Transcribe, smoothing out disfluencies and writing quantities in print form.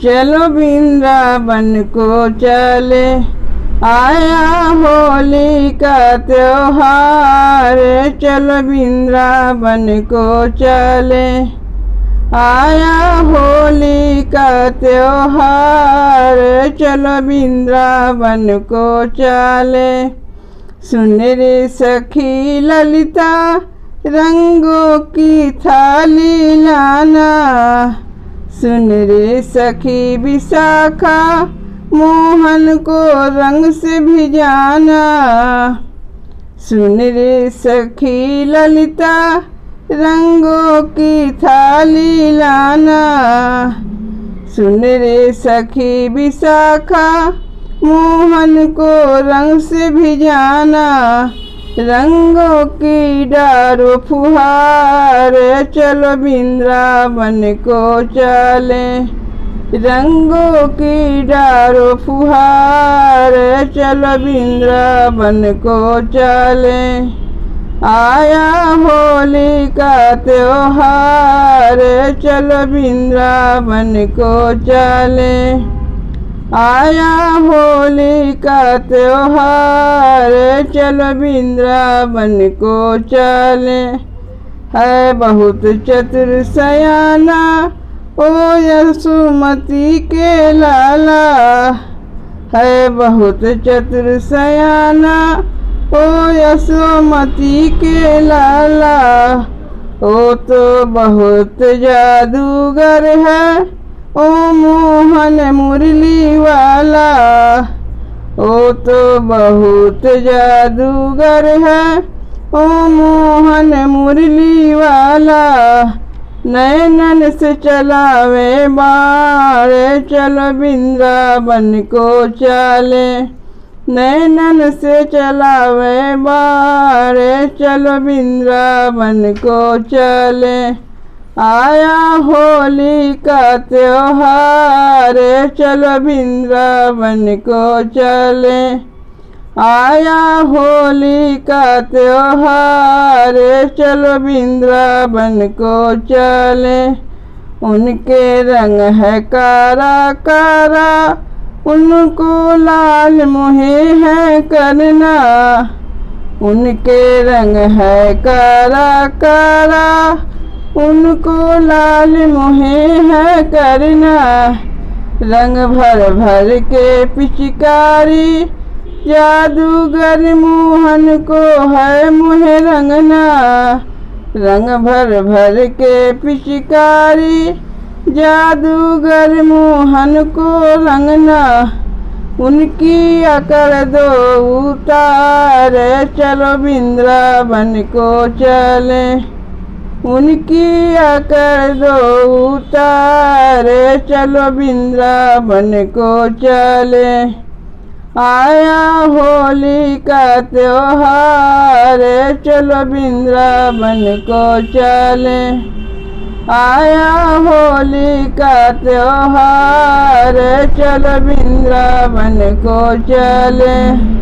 चलो वृंदावन को चले, आया होली का त्योहार। चलो वृंदावन को चले, आया होली का त्योहार। चलो वृंदावन को चले। सुन रे सखी ललिता, रंगों की थाली लाना। सुन रे सखी विशाखा, मोहन को रंग से भिजाना। सुन रे सखी ललिता, रंगों की थाली लाना। सुन रे सखी विशाखा, मोहन को रंग से भिजाना। रंगों की डारो फुहार, चलो वृंदावन को चले। रंगों की डारो फुहार, चलो वृंदावन को चले। आया होली का त्योहार, चलो वृंदावन को चले। आया होली का त्योहार, चलो वृंदावन को चले। है बहुत चतुर सयाना, ओ यशोमती के लाला। है बहुत चतुर सयाना, ओ यशोमती के लाला। ओ तो बहुत जादूगर है, ओ मोहन मुरली वाला। ओ तो बहुत जादूगर है, ओ मोहन मुरली वाला। नैनन से चलावे बाण, चलो वृंदावन को चले। नैनन से चलावे बाण, चलो वृंदावन को चले। आया होली का त्योहार, चलो वृंदावन को चले। आया होली का त्योहार, चलो वृंदावन को चले। उनके रंग है कारा कारा, उनको लाल मोहे है करना। उनके रंग है कारा कारा, उनको लाल मोहे है करना। रंग भर भर के पिचकारी, जादूगर मोहन को है मोहे रंगना। रंग भर भर के पिचकारी, जादूगर मोहन को रंगना। उनकी अकड़ दो उतार, चलो वृंदावन को चले। उनकी अकड़ दो उतार, चलो वृंदावन को चले। आया होली का त्योहार, चलो वृंदावन को चले। आया होली का त्योहार, चलो वृंदावन को चले।